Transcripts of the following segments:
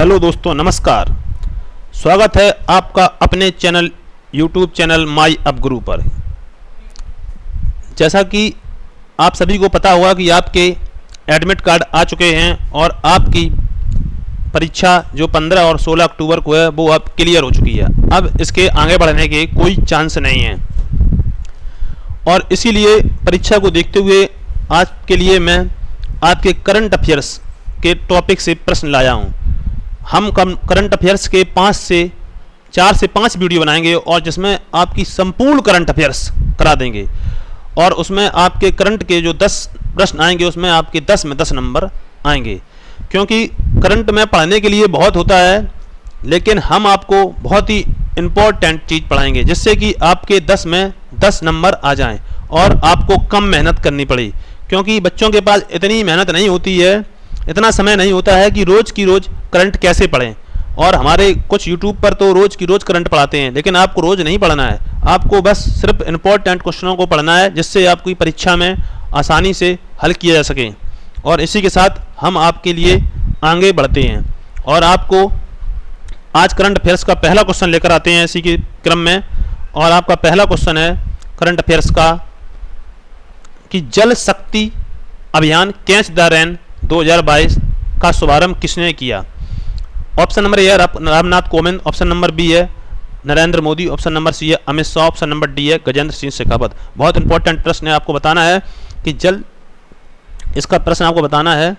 Hello दोस्तों, नमस्कार। स्वागत है आपका अपने channel YouTube channel my up गुरु पर। जैसा कि आप सभी को पता होगा कि आपके एडमिट कार्ड आ चुके हैं और आपकी परीक्षा जो 15 और 16 अक्टूबर को है वो अब क्लियर हो चुकी है। अब इसके आगे बढ़ने के कोई चांस नहीं है और इसीलिए परीक्षा को देखते हुए आज के लिए मैं आपके करंट अफेयर्स के टॉपिक से प्रश्न लाया हूं। हम करंट अफेयर्स के 4 से 5 वीडियो बनाएंगे और जिसमें आपकी संपूर्ण करंट अफेयर्स करा देंगे और उसमें आपके करंट के जो 10 प्रश्न आएंगे उसमें आपके 10 में 10 नंबर आएंगे। क्योंकि करंट में पढ़ने के लिए बहुत होता है, लेकिन हम आपको बहुत ही इम्पोर्टेंट चीज़ पढ़ाएंगे जिससे कि आपके 10 में 10 नंबर आ जाएं और आपको कम मेहनत करनी पड़े। क्योंकि बच्चों के पास इतनी मेहनत नहीं होती है, इतना समय नहीं होता है कि रोज़ की रोज़ करंट कैसे पढ़ें। और हमारे कुछ यूट्यूब पर तो रोज़ की रोज़ करंट पढ़ाते हैं, लेकिन आपको रोज़ नहीं पढ़ना है। आपको बस सिर्फ इम्पोर्टेंट क्वेश्चनों को पढ़ना है जिससे आपकी परीक्षा में आसानी से हल किया जा सके। और इसी के साथ हम आपके लिए आगे बढ़ते हैं और आपको आज करंट अफेयर्स का पहला क्वेश्चन लेकर आते हैं इसी के क्रम में। और आपका पहला क्वेश्चन है करंट अफेयर्स का कि जल शक्ति अभियान कैच द रेन 2022 का शुभारंभ किसने किया। ऑप्शन नंबर ए है Ramnath Kovind, option number B है Narendra Modi, option number C है Amit Shah, option number D है गजेंद्र सिंह शेखावत। बहुत इंपॉर्टेंट प्रश्न है, आपको बताना है कि इसका प्रश्न आपको बताना है।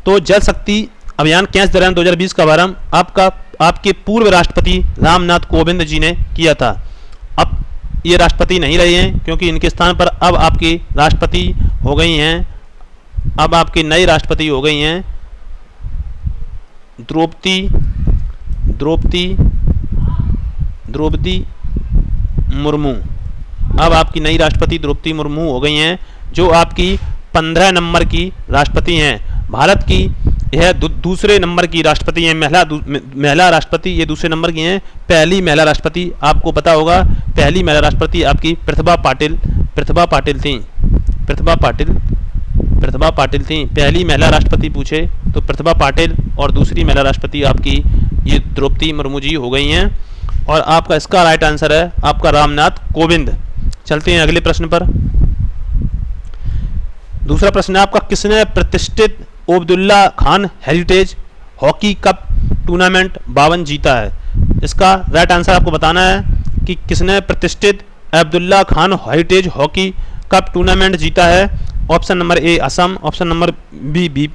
तो जल शक्ति अभियान कैच द रेन 2020 का शुभारंभ आपके पूर्व राष्ट्रपति रामनाथ कोविंद जी ने किया था। अब ये राष्ट्रपति नहीं रहे हैं क्योंकि इनके स्थान पर अब आपकी राष्ट्रपति हो गई हैं, अब आपकी नई राष्ट्रपति हो गई हैं द्रौपदी मुर्मू। अब आपकी नई राष्ट्रपति द्रौपदी मुर्मू हो गई हैं जो आपकी 15 नंबर की राष्ट्रपति हैं। भारत की यह दूसरे नंबर की राष्ट्रपति हैं, महिला राष्ट्रपति ये दूसरे नंबर की हैं। पहली महिला राष्ट्रपति आपको पता होगा, पहली महिला राष्ट्रपति आपकी प्रतिभा पाटिल थी। पहली महिला राष्ट्रपति पूछे तो प्रतिभा पाटिल और दूसरी महिला राष्ट्रपति आपकी ये द्रौपदी मुर्मू जी हो गई हैं। और आपका इसका राइट आंसर है आपका रामनाथ कोविंद। चलते हैं अगले प्रश्न पर। दूसरा प्रश्न है आपका किसने प्रतिष्ठित Obaidullah Khan heritage hockey cup tournament 52 जीता है। इसका राइट आंसर आपको बताना है कि किसने प्रतिष्ठित Abdullah Khan heritage hockey cup tournament जीता है। Option number A Assam, option number B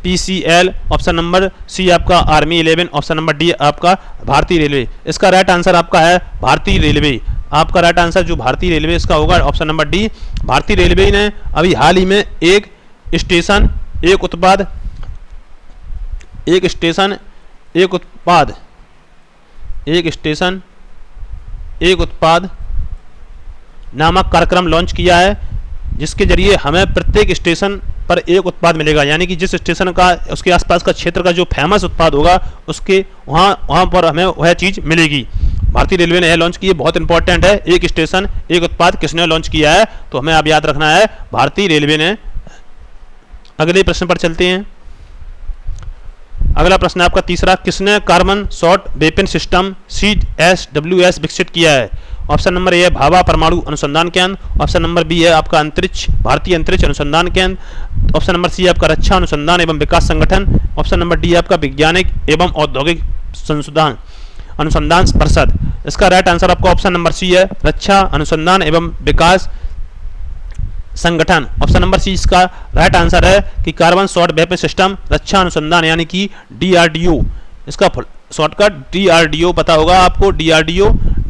PCL, option number C आपका आर्मी 11, ऑप्शन नंबर डी आपका भारतीय रेलवे। इसका राइट आंसर आपका है भारतीय रेलवे। आपका राइट आंसर जो भारतीय रेलवे इसका होगा ऑप्शन नंबर डी। भारतीय रेलवे ने अभी हाल ही में एक स्टेशन एक उत्पाद नामक कार्यक्रम लॉन्च किया है जिसके जरिए हमें प्रत्येक स्टेशन पर एक उत्पाद मिलेगा। यानी कि जिस स्टेशन का उसके आसपास का क्षेत्र का जो फेमस उत्पाद होगा उसके वहाँ पर हमें वह चीज़ मिलेगी। भारतीय रेलवे ने यह लॉन्च की है, बहुत इंपॉर्टेंट है। एक स्टेशन एक उत्पाद किसने लॉन्च किया है तो हमें अब याद रखना है भारतीय रेलवे ने। अगले प्रश्न पर चलते हैं। अगला प्रश्न आपका तीसरा, किसने carbon short weapon system CSWS विकसित किया है। ऑप्शन नंबर ए है भाभा परमाणु अनुसंधान केंद्र, ऑप्शन नंबर बी है आपका भारतीय अंतरिक्ष अनुसंधान केंद्र, ऑप्शन नंबर सी है आपका रक्षा अनुसंधान एवं विकास संगठन, ऑप्शन नंबर डी है आपका वैज्ञानिक एवं औद्योगिक अनुसंधान परिषद। इसका राइट आंसर आपका ऑप्शन नंबर सी है रक्षा अनुसंधान एवं विकास संगठन। ऑप्शन नंबर सी इसका राइट आंसर है कि कार्बन शॉर्ट वेपन सिस्टम रक्षा अनुसंधान यानी कि DRDO। इसका शॉर्टकट DRDO पता होगा आपको,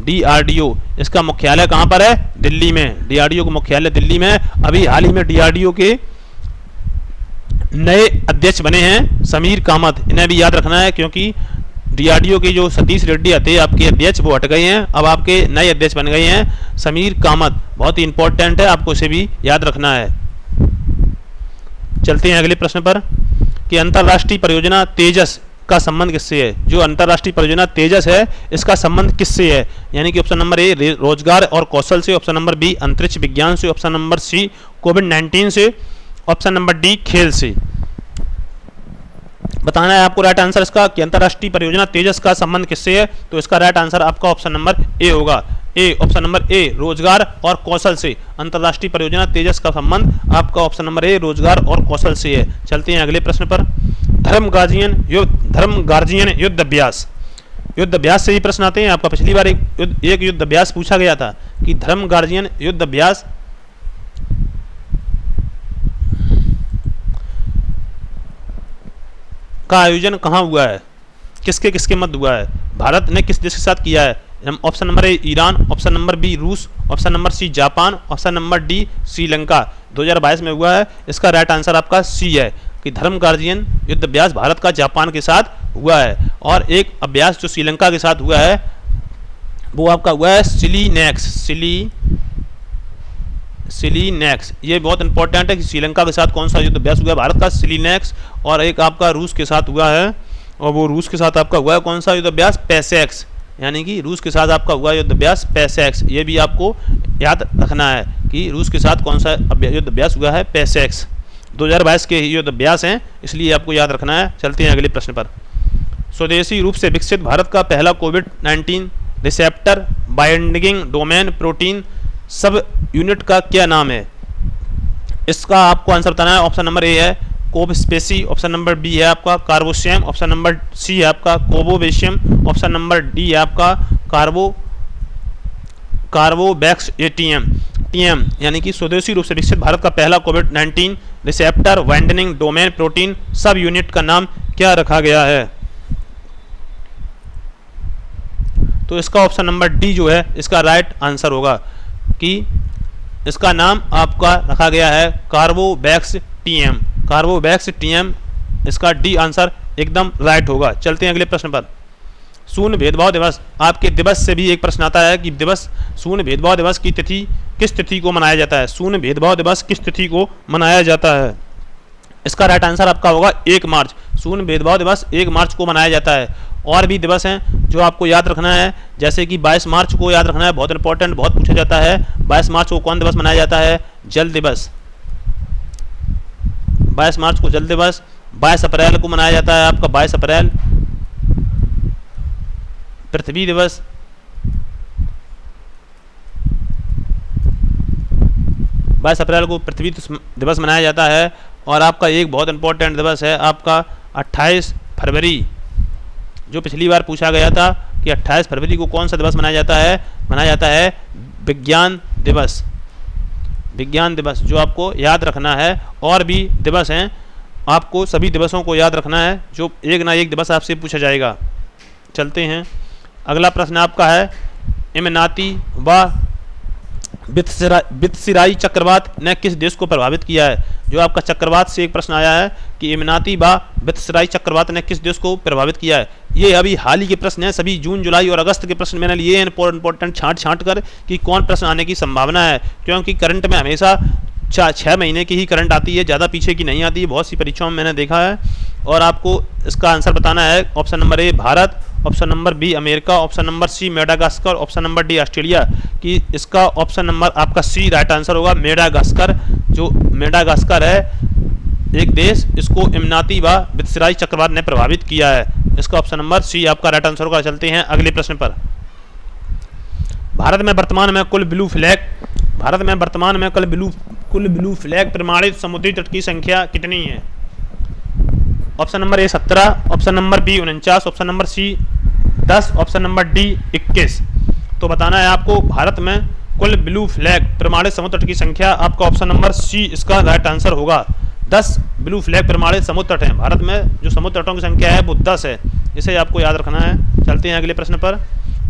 DRDO। इसका मुख्यालय कहाँ पर है, दिल्ली में। DRDO का मुख्यालय दिल्ली में। अभी हाल ही में DRDO के नए अध्यक्ष बने हैं समीर कामत, इन्हें भी याद रखना है क्योंकि DRDO के जो सतीश रेड्डी थे आपके अध्यक्ष वो हट गए हैं, अब आपके नए अध्यक्ष बन गए हैं समीर कामत। बहुत ही इंपॉर्टेंट है, आपको इसे भी याद रखना है। चलते हैं अगले प्रश्न पर कि अंतर्राष्ट्रीय परियोजना तेजस का संबंध किससे है। जो अंतर्राष्ट्रीय परियोजना तेजस है इसका संबंध किससे है। यानी कि ऑप्शन नंबर ए रोजगार और कौशल से, ऑप्शन नंबर बी अंतरिक्ष विज्ञान से, ऑप्शन नंबर सी कोविड-19 से, ऑप्शन नंबर डी खेल से। बताना है आपको राइट आंसर इसका कि अंतर्राष्ट्रीय परियोजना तेजस का संबंध किससे है, तो इसका राइट आंसर आपका ऑप्शन नंबर ए होगा। ऑप्शन नंबर ए रोजगार और कौशल से। अंतर्राष्ट्रीय परियोजना तेजस का संबंध आपका ऑप्शन नंबर ए रोजगार और कौशल से है। चलते हैं अगले प्रश्न पर। धर्म गार्जियन युद्ध अभ्यास। युद्ध अभ्यास से ही प्रश्न आते हैं। आपका पिछली बार एक युद्ध अभ्यास पूछा गया था कि धर्म गार्जियन युद्ध अभ्यास का आयोजन कहाँ हुआ है, किसके किसके मध्य हुआ है, भारत ने किस देश के साथ किया है। Option number A Iran, option number B रूस, option number C Japan, option number D Sri Lanka. 2022 में हुआ है। इसका राइट आंसर आपका सी है कि धर्म गार्जियन युद्ध अभ्यास भारत का जापान के साथ हुआ है। और एक अभ्यास जो श्रीलंका के साथ हुआ है वो आपका हुआ है सिलीनेक्स। ये बहुत इंपॉर्टेंट है कि श्रीलंका के साथ कौन सा युद्ध अभ्यास हुआ है, भारत का सिलीनेक्स। और एक आपका रूस के साथ हुआ है, और वो रूस के साथ आपका हुआ है कौन सा युद्ध अभ्यास, पैसेक्स। यानी कि रूस के साथ आपका हुआ युद्ध अभ्यास पैसेक्स। ये भी आपको याद रखना है कि रूस के साथ कौन सा युद्ध अभ्यास हुआ है, पैसेक्स। 2022 के युद्ध अभ्यास हैं, इसलिए आपको याद रखना है। चलते हैं अगले प्रश्न पर। स्वदेशी रूप से विकसित भारत का पहला कोविड-19 receptor binding domain protein subunit का क्या नाम है। इसका आपको आंसर बताना है। ऑप्शन नंबर ए है कोवस्पेसी, ऑप्शन नंबर बी है आपका कार्बोशियम, ऑप्शन नंबर सी है आपका कोवोवेशियम, ऑप्शन नंबर डी है आपका कार्बोवैक्स टीएम। यानी कि स्वदेशी रूप से विकसित भारत का पहला कोविड-19 receptor binding domain protein subunit का नाम क्या रखा गया है। तो इसका ऑप्शन नंबर डी जो है इसका राइट आंसर होगा कि इसका नाम आपका रखा गया है कार्बोवैक्स टीएम। इसका डी आंसर एकदम राइट होगा। चलते हैं अगले प्रश्न पर। शून्य भेदभाव दिवस, आपके दिवस से भी एक प्रश्न आता है कि शून्य भेदभाव दिवस की तिथि किस तिथि को मनाया जाता है। शून्य भेदभाव दिवस किस तिथि को मनाया जाता है। इसका राइट आंसर आपका होगा 1 मार्च। शून्य भेदभाव दिवस 1 मार्च को मनाया जाता है। और भी दिवस हैं जो आपको याद रखना है, जैसे कि 22 मार्च को याद रखना है, बहुत इंपॉर्टेंट, बहुत पूछा जाता है। 22 मार्च को कौन दिवस मनाया जाता है, जल दिवस। 22 मार्च को जल दिवस। 22 अप्रैल को मनाया जाता है आपका 22 अप्रैल पृथ्वी दिवस। 22 अप्रैल को पृथ्वी दिवस मनाया जाता है। और आपका एक बहुत इंपॉर्टेंट दिवस है आपका 28 फरवरी, जो पिछली बार पूछा गया था कि 28 फरवरी को कौन सा दिवस मनाया जाता है विज्ञान दिवस, जो आपको याद रखना है। और भी दिवस हैं, आपको सभी दिवसों को याद रखना है, जो एक ना एक दिवस आपसे पूछा जाएगा। चलते हैं अगला प्रश्न आपका है इमनाती व बित्सिराई चक्रवात ने किस देश को प्रभावित किया है। जो आपका चक्रवात से एक प्रश्न आया है कि इमनाती व बित्सिराई चक्रवात ने किस देश को प्रभावित किया है। ये अभी हाल ही के प्रश्न हैं, सभी जून जुलाई और अगस्त के प्रश्न मैंने लिए हैं इंपॉर्टेंट छांट कर कि कौन प्रश्न आने की संभावना है, क्योंकि करंट में हमेशा 6 महीने की ही करंट आती है, ज़्यादा पीछे की नहीं आती है, बहुत सी परीक्षाओं में मैंने देखा है। और आपको इसका आंसर बताना है। Option number A Bharat, option number B America, option number C Madagascar, option number D Australia. कि इसका ऑप्शन नंबर आपका सी राइट आंसर होगा, मेडागास्कर। जो मेडागास्कर है एक देश, इसको इमनाती व बित्सिराई चक्रवात ने प्रभावित किया है। इसका ऑप्शन नंबर सी आपका राइट आंसर होगा। चलते हैं अगले प्रश्न पर। भारत में वर्तमान में कुल ब्लू फ्लैग प्रमाणित समुद्री तट की संख्या कितनी है। Option number A 17, option number B 49, option number C 10, option number D 21। तो बताना है आपको भारत में कुल ब्लू फ्लैग प्रमाणित समुद्र तट की संख्या। आपका ऑप्शन नंबर सी इसका राइट आंसर होगा। 10 ब्लू फ्लैग प्रमाणित समुद्र तट हैं। भारत में जो समुद्र तटों की संख्या है वो 10 है, इसे आपको याद रखना है। चलते हैं अगले प्रश्न पर।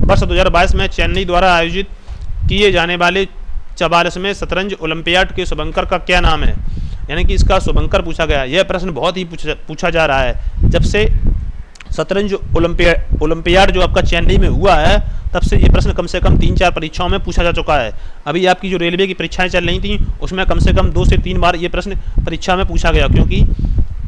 वर्ष 2022 में चेन्नई द्वारा आयोजित किए जाने वाले 44वें शतरंज ओलंपियाड के शुभंकर का क्या नाम है। यानी कि इसका शुभंकर पूछा गया। यह प्रश्न बहुत ही पूछा जा रहा है। जब से शतरंज ओलंपियाड जो आपका चेन्नई में हुआ है, तब से ये प्रश्न कम से कम 3-4 परीक्षाओं में पूछा जा चुका है। अभी आपकी जो रेलवे की परीक्षाएं चल रही थी उसमें कम से कम 2 से 3 बार ये प्रश्न परीक्षा में पूछा गया, क्योंकि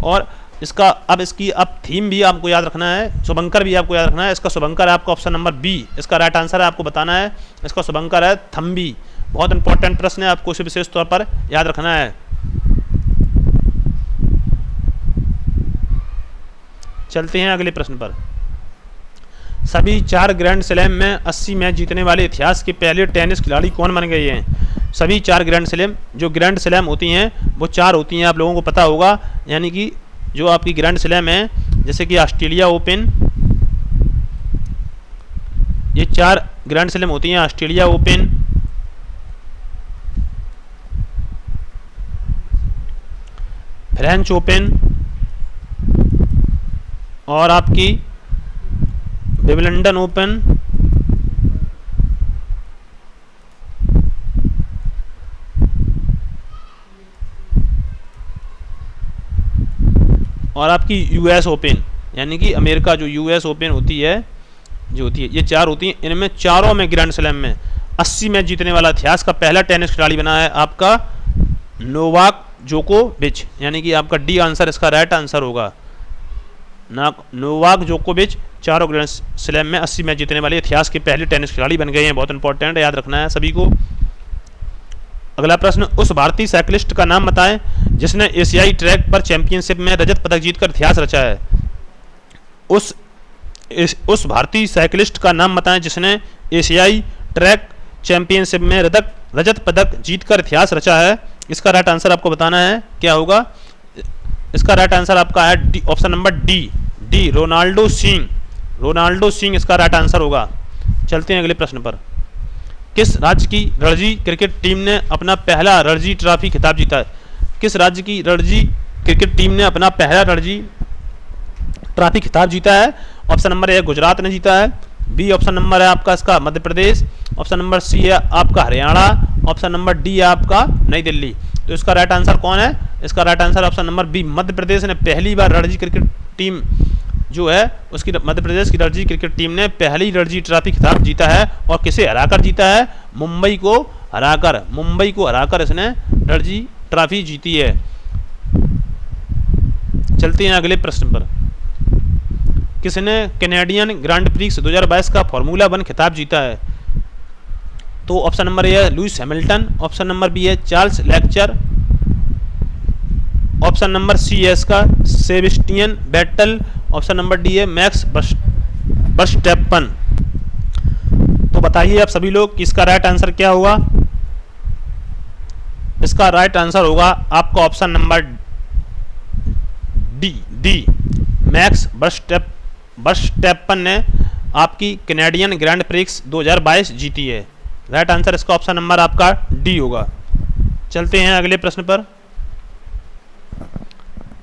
और इसका अब थीम भी आपको याद रखना है, शुभंकर भी आपको याद रखना है। इसका शुभंकर है आपका ऑप्शन नंबर बी, इसका राइट आंसर है, आपको बताना है। इसका शुभंकर है थम्बी। बहुत इंपॉर्टेंट प्रश्न है, आपको इसे विशेष तौर पर याद रखना है। चलते हैं अगले प्रश्न पर। सभी 4 ग्रैंड स्लैम में 80 मैच जीतने वाले इतिहास के पहले टेनिस खिलाड़ी कौन बन गए हैं? सभी 4 ग्रैंड स्लैम, जो ग्रैंड स्लैम होती हैं वो 4 होती हैं, आप लोगों को पता होगा। यानी कि जो आपकी ग्रैंड स्लैम है, जैसे कि ऑस्ट्रेलिया ओपन, ये 4 ग्रैंड स्लैम होती हैं। ऑस्ट्रेलिया ओपन, फ्रेंच ओपन और आपकी विंबलडन ओपन, और आपकी यूएस ओपन, यानी कि अमेरिका जो यूएस ओपन होती है, ये 4 होती हैं। इनमें चारों में ग्रैंड स्लैम में 80 मैच जीतने वाला इतिहास का पहला टेनिस खिलाड़ी बना है आपका नोवाक जोकोविच, यानी कि आपका डी आंसर इसका राइट आंसर होगा। नोवाक जोकोविच चारों ग्रैंड स्लैम में 80 मैच जीतने वाले इतिहास के पहले टेनिस खिलाड़ी बन गए हैं। बहुत इंपॉर्टेंट, याद रखना है सभी को। अगला प्रश्न, उस भारतीय साइकिलिस्ट का नाम बताएं जिसने एशियाई ट्रैक पर चैंपियनशिप में रजत पदक जीतकर इतिहास रचा है। उस भारतीय साइकिलिस्ट का नाम बताएं जिसने एशियाई ट्रैक चैंपियनशिप में रजत पदक जीतकर इतिहास रचा है। इसका राइट आंसर आपको बताना है, क्या होगा? इसका राइट आंसर आपका है option number D, Ronaldo Singh इसका राइट आंसर होगा। चलते हैं अगले प्रश्न पर। किस राज्य की रणजी क्रिकेट टीम ने अपना पहला रणजी ट्रॉफी खिताब जीता है? किस राज्य की रणजी क्रिकेट टीम ने अपना पहला रणजी ट्रॉफी खिताब जीता है? ऑप्शन नंबर ए गुजरात ने जीता है, बी ऑप्शन नंबर है आपका इसका Madhya Pradesh, option number C है आपका हरियाणा, ऑप्शन नंबर डी है आपका नई दिल्ली। तो इसका राइट आंसर कौन है? इसका right answer option number B, Madhya Pradesh ने पहली बार रणजी क्रिकेट टीम जो है उसकी, मध्य प्रदेश की रणजी क्रिकेट टीम ने पहली रणजी ट्रॉफी खिताब जीता है। और किसे हराकर जीता है? मुंबई को हराकर इसने रणजी ट्रॉफी जीती है। चलते हैं अगले प्रश्न पर। किसने कैनेडियन ग्रांड प्रिक्स 2022 का फार्मूला 1 खिताब जीता है? तो ऑप्शन नंबर ए है Lewis Hamilton, option number B है Charles Leclerc, option number C है इसका Sebastian Vettel, option number D है मैक्स वर्स्टैपन। तो बताइए आप सभी लोग कि इसका राइट आंसर क्या होगा? इसका राइट आंसर होगा आपका option number D, max Verstappen ने आपकी कैनेडियन ग्रैंड प्रिक्स 2022 जीती है। राइट आंसर इसका ऑप्शन नंबर आपका डी होगा। चलते हैं अगले प्रश्न पर।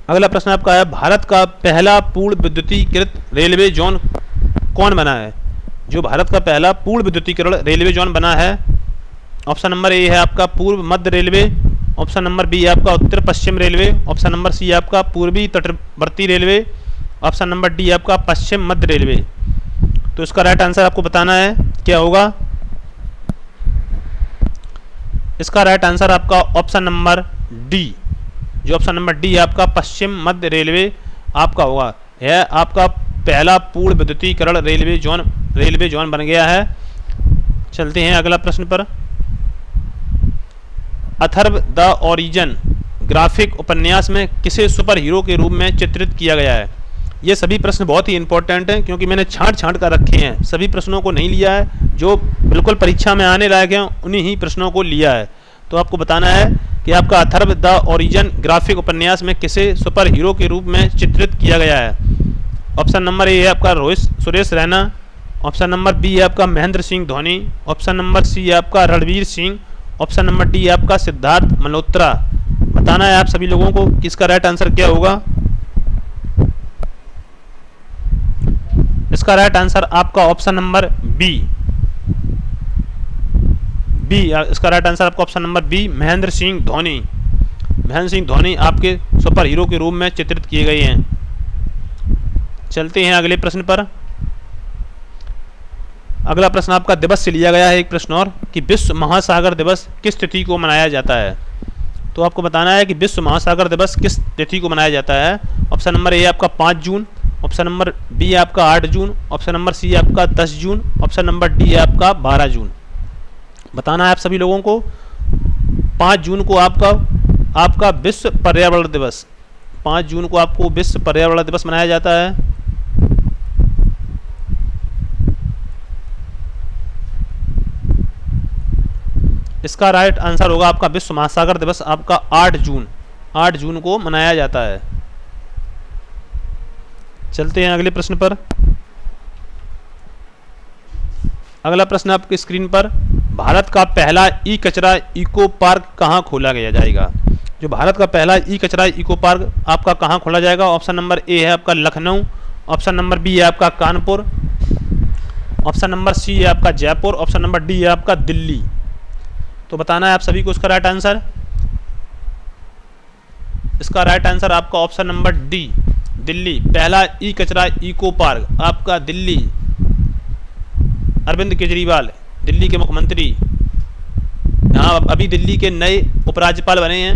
अगला प्रश्न आपका है, भारत का पहला पूर्ण विद्युतीकृत रेलवे जोन कौन बना है? जो भारत का पहला पूर्ण विद्युतीकरण रेलवे जोन बना है, ऑप्शन नंबर ए है आपका पूर्व मध्य रेलवे, ऑप्शन नंबर बी है आपका उत्तर पश्चिम रेलवे, ऑप्शन नंबर सी है आपका पूर्वी तटवर्ती रेलवे, ऑप्शन नंबर डी है आपका पश्चिम मध्य रेलवे। तो इसका राइट आंसर आपको बताना है, क्या होगा? इसका राइट आंसर आपका ऑप्शन नंबर डी, जो ऑप्शन नंबर डी है आपका पश्चिम मध्य रेलवे आपका होगा। यह आपका पहला पूर्ण विद्युतीकरण रेलवे जोन बन गया है। चलते हैं अगला प्रश्न पर। अथर्व द ओरिजिन ग्राफिक उपन्यास में किसे सुपर हीरो के रूप में चित्रित किया गया है? ये सभी प्रश्न बहुत ही इंपॉर्टेंट हैं, क्योंकि मैंने छांट कर रखे हैं, सभी प्रश्नों को नहीं लिया है, जो बिल्कुल परीक्षा में आने लायक हैं उन्हीं ही प्रश्नों को लिया है। तो आपको बताना है कि आपका अथर्व द ओरिजिन ग्राफिक उपन्यास में किसे सुपर हीरो के रूप में चित्रित किया गया है? ऑप्शन नंबर ए है आपका Rohit Suresh Raina, option number B है आपका Mahendra Singh Dhoni, option number C है आपका Ranveer Singh, option number D है आपका सिद्धार्थ मल्होत्रा। बताना है आप सभी लोगों को कि इसका राइट आंसर क्या होगा। इसका राइट आंसर आपका ऑप्शन नंबर बी, इसका राइट आंसर आपका option number B, Mahendra Singh Dhoni आपके सुपर हीरो के रूप में चित्रित किए गए हैं। चलते हैं अगले प्रश्न पर। अगला प्रश्न आपका दिवस से लिया गया है एक प्रश्न और, कि विश्व महासागर दिवस किस तिथि को मनाया जाता है? तो आपको बताना है कि विश्व महासागर दिवस किस तिथि को मनाया जाता है। ऑप्शन नंबर ए आपका 5 जून, ऑप्शन नंबर बी है आपका 8 जून, ऑप्शन नंबर सी है आपका 10 जून, ऑप्शन नंबर डी है आपका 12 जून। बताना है आप सभी लोगों को। 5 जून को आपका विश्व पर्यावरण दिवस, 5 जून को आपको विश्व पर्यावरण दिवस मनाया जाता है। इसका राइट आंसर होगा आपका विश्व महासागर दिवस आपका 8 जून को मनाया जाता है। चलते हैं अगले प्रश्न पर। अगला प्रश्न आपकी स्क्रीन पर, भारत का पहला ई कचरा इको पार्क कहाँ खोला गया जाएगा? जो भारत का पहला ई कचरा इको पार्क आपका कहाँ खोला जाएगा? ऑप्शन नंबर ए है आपका लखनऊ, ऑप्शन नंबर बी है आपका कानपुर, ऑप्शन नंबर सी है आपका जयपुर, ऑप्शन नंबर डी है आपका दिल्ली। तो बताना है आप सभी को इसका राइट आंसर। इसका राइट आंसर आपका ऑप्शन नंबर डी, दिल्ली। पहला ई कचरा इको पार्क आपका दिल्ली। अरविंद केजरीवाल दिल्ली के मुख्यमंत्री, यहाँ अभी दिल्ली के नए उपराज्यपाल बने हैं,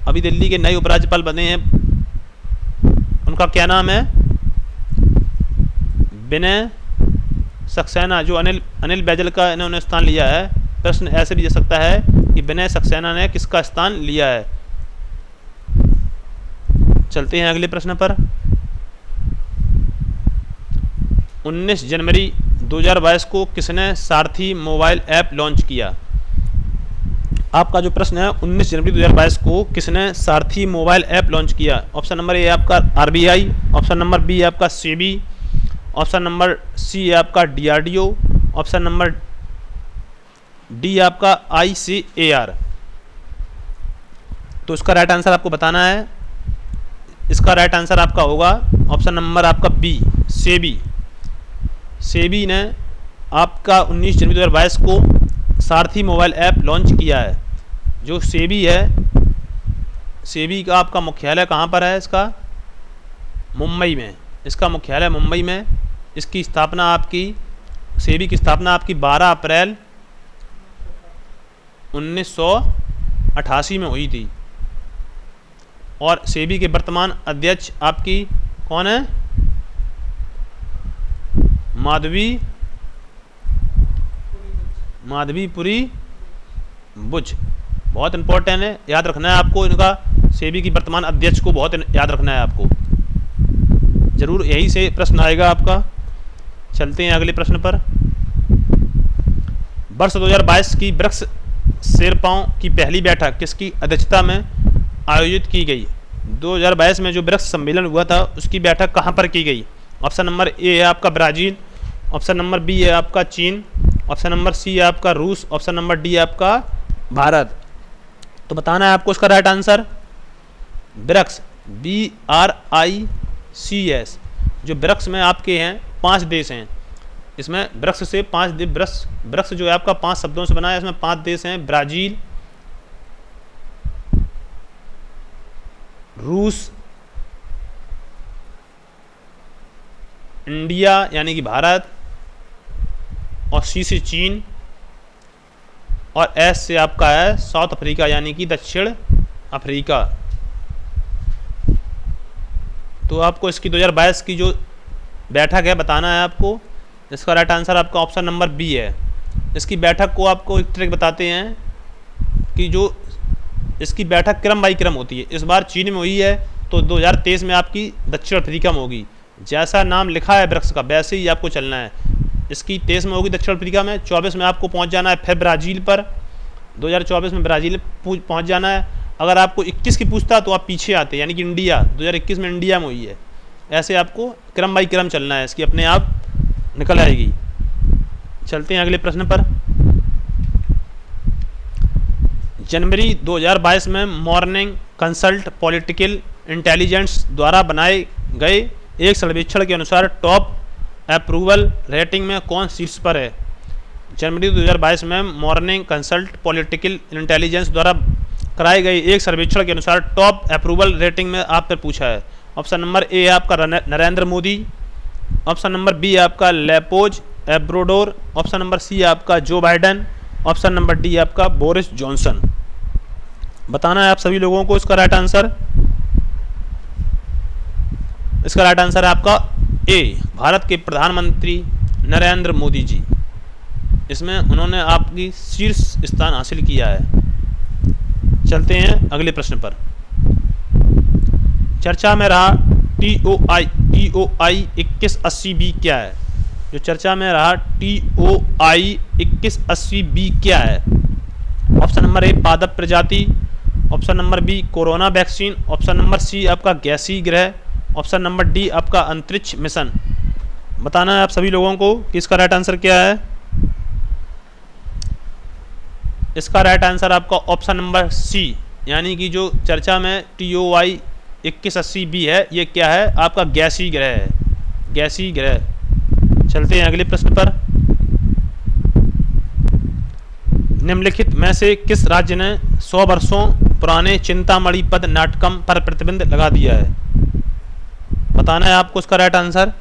अभी दिल्ली के नए उपराज्यपाल बने हैं, उनका क्या नाम है? विनय सक्सेना। जो अनिल बैजल का इन्होंने स्थान लिया है। प्रश्न ऐसे भी दे सकता है कि विनय सक्सेना ने किसका स्थान लिया है। चलते हैं अगले प्रश्न पर। 19 जनवरी 2022 को किसने सारथी मोबाइल ऐप लॉन्च किया? आपका जो प्रश्न है, 19 जनवरी 2022 को किसने सारथी मोबाइल ऐप लॉन्च किया? ऑप्शन नंबर ए है आपका आरबीआई, ऑप्शन नंबर बी है आपका सेबी, ऑप्शन नंबर सी है आपका डीआरडीओ, ऑप्शन नंबर डी आपका आईसीएआर। तो इसका राइट आंसर आपको बताना है। इसका राइट आंसर आपका होगा ऑप्शन नंबर आपका बी, सेबी। सेबी ने आपका 19 जनवरी 2022 को सारथी मोबाइल ऐप लॉन्च किया है। जो सेबी है, सेबी का आपका मुख्यालय कहाँ पर है? इसका मुंबई में, इसका मुख्यालय मुंबई में। इसकी स्थापना आपकी, सेबी की स्थापना आपकी 12 अप्रैल 1988 में हुई थी। और सेबी के वर्तमान अध्यक्ष आपकी कौन है? माधवीपुरी बुच। बहुत इंपॉर्टेंट है, याद रखना है आपको इनका, सेबी की वर्तमान अध्यक्ष को बहुत याद रखना है आपको, जरूर यही से प्रश्न आएगा आपका। चलते हैं अगले प्रश्न पर। वर्ष 2022 की ब्रिक्स शेरपाओं की पहली बैठक किसकी अध्यक्षता में आयोजित की गई? 2022 में जो ब्रिक्स सम्मेलन हुआ था उसकी बैठक कहाँ पर की गई? ऑप्शन नंबर ए है आपका ब्राज़ील, ऑप्शन नंबर बी है आपका चीन, ऑप्शन नंबर सी है आपका रूस, ऑप्शन नंबर डी है आपका भारत। तो बताना है आपको इसका राइट आंसर। BRICS, BRICS। जो ब्रिक्स में आपके हैं 5 देश हैं, इसमें ब्रिक्स से 5 ब्रिक्स जो है आपका 5 शब्दों से बना है। इसमें 5 देश हैं, ब्राज़ील, रूस, इंडिया यानी कि भारत, और सी से चीन, और एस से आपका है साउथ अफ्रीका यानी कि दक्षिण अफ्रीका। तो आपको इसकी 2022 की जो बैठक है बताना है आपको। इसका राइट आंसर आपका ऑप्शन नंबर बी है। इसकी बैठक को आपको एक ट्रिक बताते हैं कि जो इसकी बैठक क्रम बाई क्रम होती है। इस बार चीन में हुई है, तो 2023 में आपकी दक्षिण अफ्रीका में होगी। जैसा नाम लिखा है ब्रिक्स का वैसे ही आपको चलना है। इसकी 23 में होगी दक्षिण अफ्रीका में, 24 में आपको पहुंच जाना है फिर ब्राज़ील पर, 2024 में ब्राज़ील पहुंच जाना है। अगर आपको 21 की पूछता तो आप पीछे आते, यानी कि इंडिया 2021 में इंडिया में हुई है। ऐसे आपको क्रम बाई क्रम चलना है, इसकी अपने आप निकल आएगी। चलते हैं अगले प्रश्न पर। जनवरी 2022 में मॉर्निंग कंसल्ट पॉलिटिकल इंटेलिजेंस द्वारा बनाए गए एक सर्वेक्षण के अनुसार टॉप अप्रूवल रेटिंग में कौन शीर्ष पर है? जनवरी 2022 में मॉर्निंग कंसल्ट पॉलिटिकल इंटेलिजेंस द्वारा कराए गए एक सर्वेक्षण के अनुसार टॉप अप्रूवल रेटिंग में आपसे पूछा है। ऑप्शन नंबर ए है आपका Narendra Modi, option number B है आपका लेपोज एब्रोडोर, ऑप्शन नंबर सी है आपका Joe Biden, option number D है आपका बोरिस जॉनसन। बताना है आप सभी लोगों को इसका राइट आंसर। इसका राइट आंसर है आपका ए, भारत के प्रधानमंत्री नरेंद्र मोदी जी। इसमें उन्होंने आपकी शीर्ष स्थान हासिल किया है। चलते हैं अगले प्रश्न पर। चर्चा में रहा TOI 2180B क्या है? जो चर्चा में रहा TOI 2180B क्या है? ऑप्शन नंबर ए पादप प्रजाति, option number B corona vaccine, option number C आपका गैसीय ग्रह, ऑप्शन नंबर डी आपका अंतरिक्ष मिशन। बताना है आप सभी लोगों को कि इसका राइट आंसर क्या है। इसका राइट आंसर आपका ऑप्शन नंबर सी, यानी कि जो चर्चा में TOY 2180b है, ये क्या है आपका गैसीय ग्रह है, गैसीय ग्रह। चलते हैं अगले प्रश्न पर। निम्नलिखित में से किस राज्य ने 100 वर्षों पुराने चिंतामणि पद नाटकम पर प्रतिबंध लगा दिया है। बताना है आपको इसका राइट आंसर।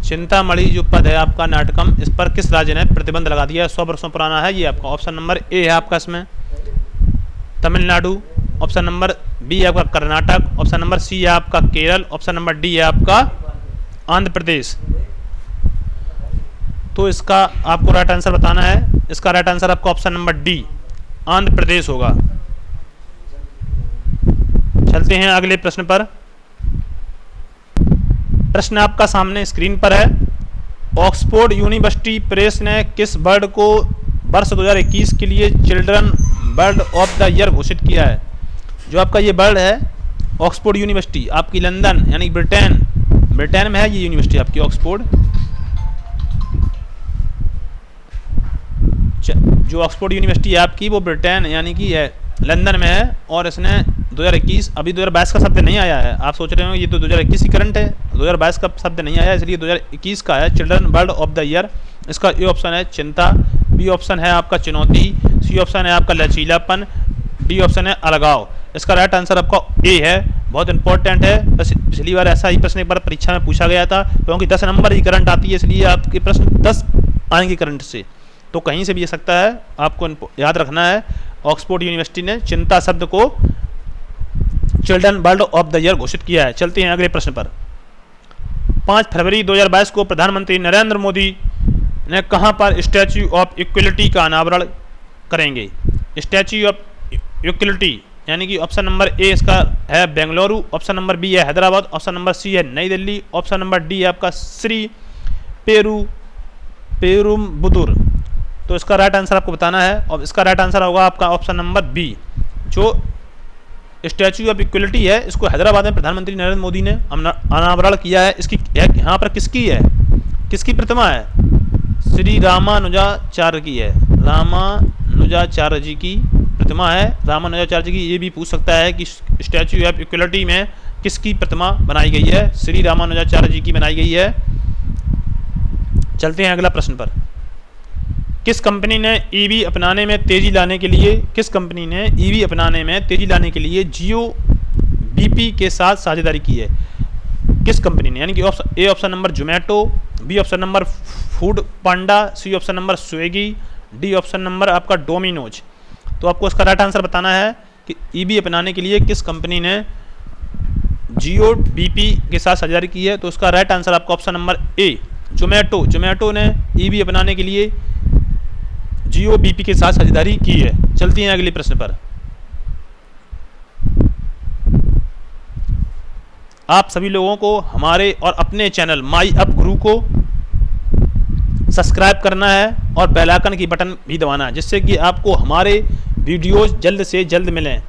चिंतामणि जो पद है आपका नाटकम, इस पर किस राज्य ने प्रतिबंध लगा दिया है, 100 वर्षों पुराना है ये आपका। ऑप्शन नंबर ए है आपका इसमें तमिलनाडु, ऑप्शन नंबर बी है आपका कर्नाटक, ऑप्शन नंबर सी है आपका केरल, ऑप्शन नंबर डी है आपका आंध्र प्रदेश। तो इसका आपको राइट आंसर बताना है। इसका राइट आंसर आपका option number D Andhra Pradesh होगा। चलते हैं अगले प्रश्न पर। प्रश्न आपका सामने स्क्रीन पर है। ऑक्सफोर्ड यूनिवर्सिटी प्रेस ने किस बर्ड को वर्ष 2021 के लिए children bird of the year घोषित किया है। जो आपका ये बर्ड है ऑक्सफोर्ड यूनिवर्सिटी आपकी लंदन यानी ब्रिटेन में है ये यूनिवर्सिटी आपकी ऑक्सफोर्ड। जो ऑक्सफोर्ड यूनिवर्सिटी है आपकी वो ब्रिटेन यानी कि है लंदन में है, और इसने 2021 अभी 2022 का शब्द नहीं आया है। आप सोच रहे हो ये तो 2021 ही करंट है, 2022 का शब्द नहीं आया, इसलिए 2021 का है children bird of the year. इसका ए ऑप्शन है चिंता, बी ऑप्शन है आपका चुनौती, सी ऑप्शन है आपका लचीलापन, डी ऑप्शन है अलगाव। इसका राइट आंसर आपका ए है। बहुत इंपॉर्टेंट है, बस पिछली बार ऐसा ही प्रश्न एक बार परीक्षा में पूछा गया था, क्योंकि 10 नंबर ही करंट आती है, इसलिए आपके प्रश्न 10 आएंगे करंट से, तो कहीं से भी आ सकता है। आपको याद रखना है ऑक्सफोर्ड यूनिवर्सिटी ने चिंता शब्द को children bird of the year घोषित किया है। चलते हैं अगले प्रश्न पर। 5 फरवरी 2022 को प्रधानमंत्री नरेंद्र मोदी ने कहां पर स्टैच्यू ऑफ इक्वलिटी का अनावरण करेंगे। स्टैच्यू ऑफ इक्वलिटी यानी कि ऑप्शन नंबर ए इसका है बेंगलुरु, ऑप्शन नंबर बी है हैदराबाद, ऑप्शन नंबर सी है नई दिल्ली, ऑप्शन नंबर डी है आपका श्री पेरुम्बुदुर। तो इसका राइट आंसर आपको बताना है, और इसका राइट आंसर होगा आपका ऑप्शन नंबर बी। जो स्टैच्यू ऑफ इक्वलिटी है इसको हैदराबाद में प्रधानमंत्री नरेंद्र मोदी ने अनावरण किया है। इसकी यहाँ पर किसकी है, किसकी प्रतिमा है, श्री रामानुजाचार्य की है, रामानुजाचार्य जी की प्रतिमा है। रामानुजाचार्य जी की ये भी पूछ सकता है कि स्टैच्यू ऑफ इक्वलिटी में किसकी प्रतिमा बनाई गई है, श्री रामानुजाचार्य जी की बनाई गई है। चलते हैं अगला प्रश्न पर। किस कंपनी ने ईवी अपनाने में तेजी लाने के लिए जियो बीपी के साथ साझेदारी की है। किस कंपनी ने, यानी कि A option number Zomato, B option number Foodpanda, C option number Swiggy, D option number आपका डोमिनोज। तो आपको इसका राइट आंसर बताना है कि ईवी अपनाने के लिए किस कंपनी ने जियो बीपी के साथ साझेदारी की है। तो उसका राइट आंसर आपका ऑप्शन नंबर ए जोमेटो ने ईवी अपनाने के लिए जियो बीपी के साथ साझेदारी की है। चलती हैं अगले प्रश्न पर। आप सभी लोगों को हमारे और अपने चैनल माई अप गुरु को सब्सक्राइब करना है और बेल आइकन की बटन भी दबाना है, जिससे कि आपको हमारे वीडियोस जल्द से जल्द मिलें।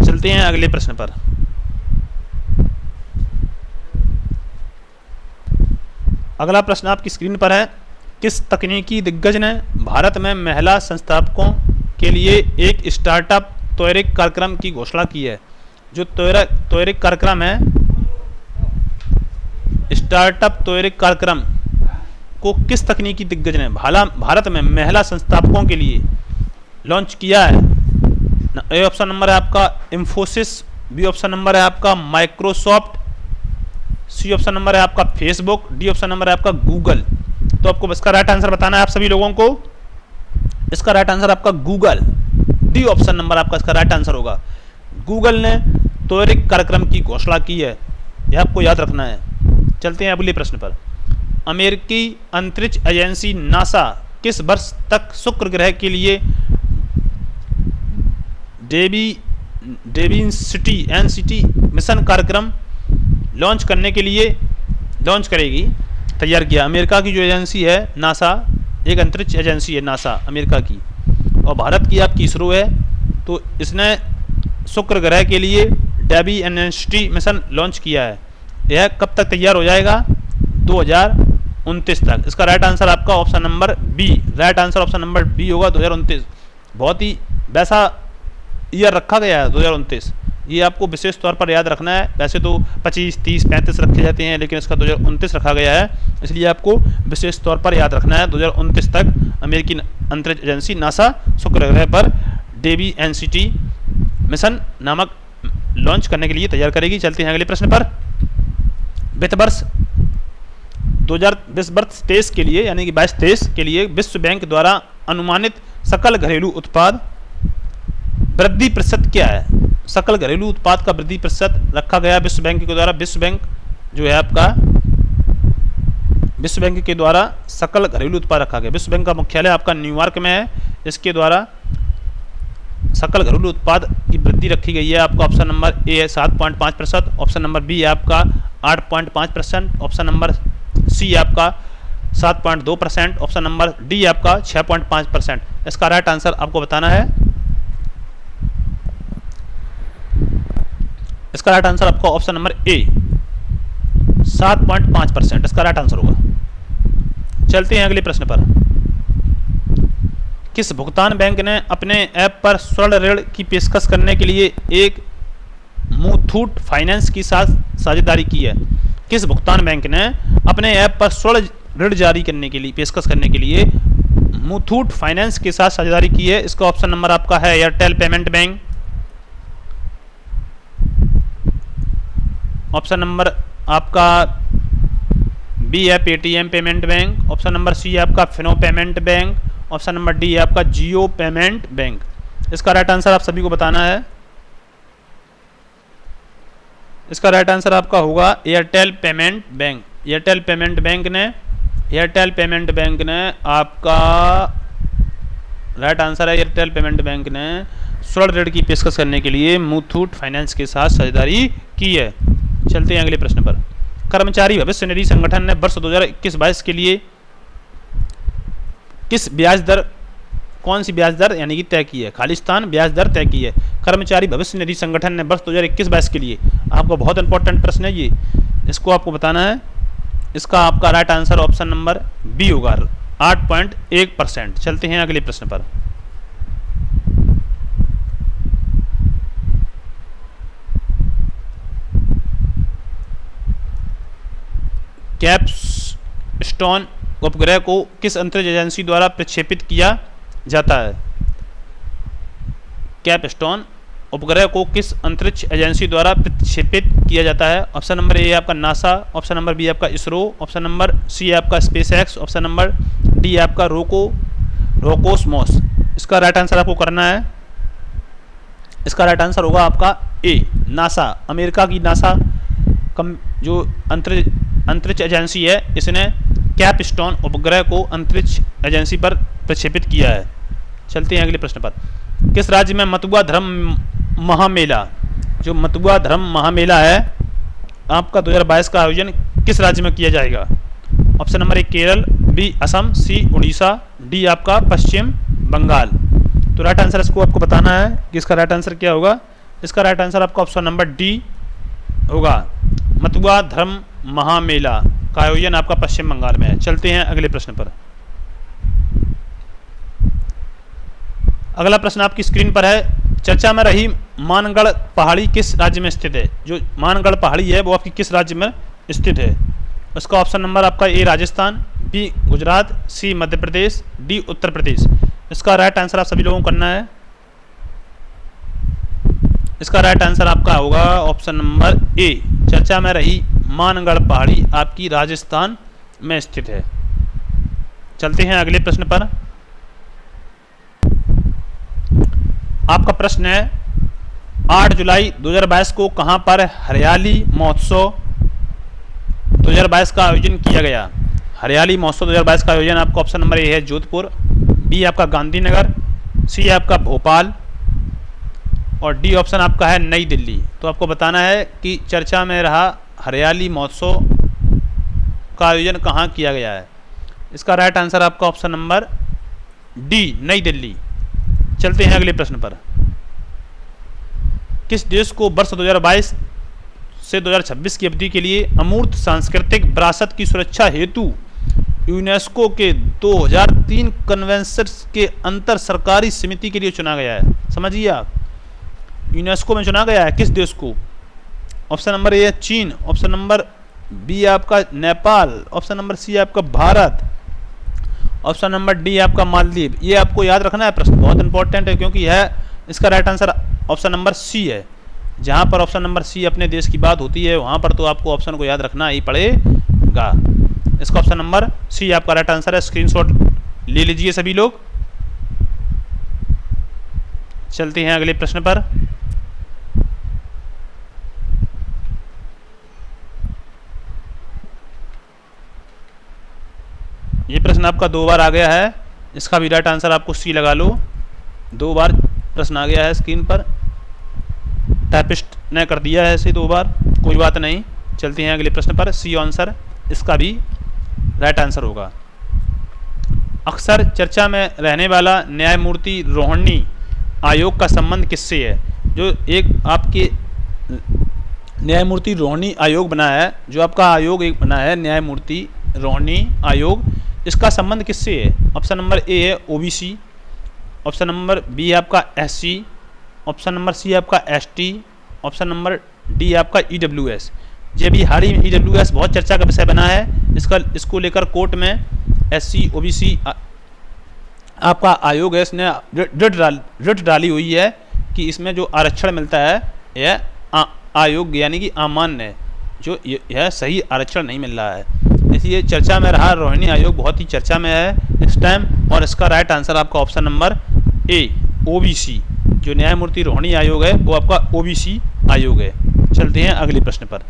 चलते हैं अगले प्रश्न पर। अगला प्रश्न आपकी स्क्रीन पर है। किस तकनीकी दिग्गज ने भारत में महिला संस्थापकों के लिए एक स्टार्टअप त्वरित कार्यक्रम की घोषणा की है। जो त्वरित कार्यक्रम है, स्टार्टअप त्वरित कार्यक्रम को किस तकनीकी दिग्गज ने भारत में महिला संस्थापकों के लिए लॉन्च किया है। ए ऑप्शन नंबर है आपका इंफोसिस, बी ऑप्शन नंबर है आपका माइक्रोसॉफ्ट, सी ऑप्शन नंबर है आपका फेसबुक, डी ऑप्शन नंबर है आपका गूगल। तो आपको इसका राइट आंसर बताना है आप सभी लोगों को। इसका राइट आंसर आपका गूगल, डी ऑप्शन नंबर आपका इसका राइट आंसर होगा। गूगल ने त्वरित कार्यक्रम की घोषणा की है, यह आपको याद रखना है। चलते हैं अगले प्रश्न पर। अमेरिकी अंतरिक्ष एजेंसी नासा किस वर्ष तक शुक्र ग्रह के लिए एनसीटी मिशन कार्यक्रम लॉन्च करेगी। तैयार किया। अमेरिका की जो एजेंसी है नासा, एक अंतरिक्ष एजेंसी है नासा अमेरिका की, और भारत की आपकी इसरो है। तो इसने शुक्र ग्रह के लिए डेबी एनएसटी मिशन लॉन्च किया है। यह कब तक तैयार हो जाएगा? 2029 तक। इसका राइट आंसर आपका option number B, right answer option number B होगा 2029। बहुत ही वैसा ईयर रखा गया है 2029, ये आपको विशेष तौर पर याद रखना है। वैसे तो 25, 30, 35 रखे जाते हैं, लेकिन इसका 2029 रखा गया है, इसलिए आपको विशेष तौर पर याद रखना है। 2029 तक अमेरिकी अंतरिक्ष एजेंसी नासा शुक्र ग्रह पर डेबी एनसीटी मिशन नामक लॉन्च करने के लिए तैयार करेगी। चलते हैं अगले प्रश्न पर। वित्त वर्ष 2020-23 के लिए यानी कि 22-23 के लिए विश्व बैंक द्वारा अनुमानित सकल घरेलू उत्पाद वृद्धि प्रतिशत क्या है? सकल घरेलू उत्पाद का वृद्धि प्रतिशत रखा गया विश्व बैंक के द्वारा। विश्व बैंक जो है आपका, विश्व बैंक के द्वारा सकल घरेलू उत्पाद रखा गया। विश्व बैंक का मुख्यालय आपका न्यूयॉर्क में है। इसके द्वारा सकल घरेलू उत्पाद की वृद्धि रखी गई है। आपका ऑप्शन नंबर ए है 7.5%, ऑप्शन नंबर बी है आपका 8.5%, ऑप्शन नंबर सी आपका 7.2%, ऑप्शन नंबर डी आपका 6.5%। इसका राइट आंसर आपको बताना है। इसका राइट आंसर आपका ऑप्शन नंबर ए 7.5% इसका राइट आंसर होगा। चलते हैं अगले प्रश्न पर। किस भुगतान बैंक ने अपने ऐप पर स्वर्ण ऋण की पेशकश करने के लिए एक मुथूट फाइनेंस के साथ साझेदारी की है? किस भुगतान बैंक ने अपने ऐप पर स्वर्ण ऋण जारी करने के लिए पेशकश करने के लिए मुथूट फाइनेंस के साथ साझेदारी की है? इसका ऑप्शन नंबर आपका है Airtel payment bank, option number आपका बी है Paytm payment bank, option number C है आपका Fino payment bank, option number D है आपका जियो पेमेंट बैंक। इसका राइट आंसर आप सभी को बताना है। इसका राइट आंसर आपका होगा Airtel payment bank. Airtel payment bank ने आपका राइट आंसर है। एयरटेल पेमेंट बैंक ने स्वर्ण ऋण की पेशकश करने के लिए मुथूट फाइनेंस के साथ साझेदारी की है। चलते हैं अगले प्रश्न पर। कर्मचारी भविष्य निधि संगठन ने वर्ष 2021-22 के लिए किस ब्याज दर, कौन सी ब्याज दर यानी कि तय की है? खालिस्तान ब्याज दर तय की है। कर्मचारी भविष्य निधि संगठन ने वर्ष 2021-22 के लिए, आपका बहुत इंपॉर्टेंट प्रश्न है ये, इसको आपको बताना है। इसका आपका right answer option number B होगा 8.1%। चलते हैं अगले प्रश्न पर। कैपस्टोन उपग्रह को किस अंतरिक्ष एजेंसी द्वारा प्रक्षेपित किया जाता है? कैपस्टोन उपग्रह को किस अंतरिक्ष एजेंसी द्वारा प्रक्षेपित किया जाता है? ऑप्शन नंबर ए आपका नासा, ऑप्शन नंबर बी आपका इसरो, ऑप्शन नंबर सी आपका स्पेसएक्स, ऑप्शन नंबर डी आपका रोकोसमोस। इसका राइट आंसर आपको करना है। इसका राइट आंसर होगा आपका ए नासा। अमेरिका की नासा जो अंतरिक्ष एजेंसी है, इसने कैपस्टोन उपग्रह को अंतरिक्ष एजेंसी पर प्रक्षेपित किया है। चलते हैं अगले प्रश्न पर। किस राज्य में मतुआ धर्म महामेला, जो मतुआ धर्म महामेला है आपका 2022 का आयोजन किस राज्य में किया जाएगा? Option number A Kerala, B Assam, C Orissa, D आपका पश्चिम बंगाल। तो राइट आंसर इसको आपको बताना है कि इसका राइट आंसर क्या होगा। इसका राइट आंसर आपका ऑप्शन नंबर डी होगा। मतुआ धर्म महामेला का आयोजन आपका पश्चिम बंगाल में है। चलते हैं अगले प्रश्न पर। अगला प्रश्न आपकी स्क्रीन पर है। चर्चा में रही मानगढ़ पहाड़ी किस राज्य में स्थित है? जो मानगढ़ पहाड़ी है वो आपकी किस राज्य में स्थित है? उसका ऑप्शन नंबर आपका ए राजस्थान, बी गुजरात, सी मध्य प्रदेश, डी उत्तर प्रदेश। इसका राइट आंसर आप सभी लोगों को करना है। इसका राइट आंसर आपका होगा ऑप्शन नंबर ए। चर्चा में रही मानगढ़ पहाड़ी आपकी राजस्थान में स्थित है। चलते हैं अगले प्रश्न पर। आपका प्रश्न है 8 जुलाई 2022 को कहां पर हरियाली महोत्सव 2022 का आयोजन किया गया? हरियाली महोत्सव 2022 का आयोजन आपका ऑप्शन नंबर ए है जोधपुर, बी आपका गांधीनगर, सी आपका भोपाल और डी ऑप्शन आपका है नई दिल्ली। तो आपको बताना है कि चर्चा में रहा हरियाली महोत्सव का आयोजन कहाँ किया गया है। इसका राइट आंसर आपका ऑप्शन नंबर डी, नई दिल्ली। चलते हैं अगले प्रश्न पर। किस देश को वर्ष 2022 से 2026 की अवधि के लिए अमूर्त सांस्कृतिक विरासत की सुरक्षा हेतु यूनेस्को के 2003 कन्वेंशन के अंतर सरकारी समिति के लिए चुना गया है? समझिए आप, यूनेस्को में चुना गया है किस देश को? ऑप्शन नंबर ए है चीन, ऑप्शन नंबर बी आपका नेपाल, ऑप्शन नंबर सी आपका भारत, ऑप्शन नंबर डी आपका मालदीव। ये आपको याद रखना है, प्रश्न बहुत इंपॉर्टेंट है क्योंकि यह इसका right answer option number C है। जहां पर ऑप्शन नंबर सी अपने देश की बात होती है वहां पर तो आपको ऑप्शन को याद रखना ही पड़ेगा। इसका ऑप्शन नंबर सी आपका राइट आंसर है। स्क्रीनशॉट ले लीजिए सभी लोग। चलते हैं अगले प्रश्न पर। ये प्रश्न आपका 2 बार आ गया है, इसका भी राइट आंसर आपको सी लगा लो। 2 बार प्रश्न आ गया है स्क्रीन पर, टाइपिस्ट ने कर दिया है इसे 2 बार, कोई बात नहीं। चलते हैं अगले प्रश्न पर। सी आंसर इसका भी राइट आंसर होगा। अक्सर चर्चा में रहने वाला न्यायमूर्ति रोहिणी आयोग का संबंध किससे है? जो एक आपके न्यायमूर्ति रोहिणी आयोग बना है, जो आपका आयोग एक बना है न्यायमूर्ति रोहिणी आयोग, इसका संबंध किससे है? ऑप्शन नंबर ए है ओबीसी, ऑप्शन नंबर बी आपका एससी, ऑप्शन नंबर सी आपका एसटी, ऑप्शन नंबर डी आपका ईडब्ल्यूएस। ये भी हाल ही में ईडब्ल्यूएस बहुत चर्चा का विषय बना है। इसको लेकर कोर्ट में एससी ओबीसी आपका आयोग है, इसने रिट डाली हुई है कि इसमें जो आरक्षण मिलता है यह आयोग यानी कि अमान्य है, जो यह सही आरक्षण नहीं मिल रहा है। इसलिए चर्चा में रहा रोहिणी आयोग, बहुत ही चर्चा में है इस टाइम। और इसका राइट आंसर आपका ऑप्शन नंबर ए ओबीसी, जो न्यायमूर्ति रोहिणी आयोग है वो आपका ओबीसी आयोग है। चलते हैं अगले प्रश्न पर।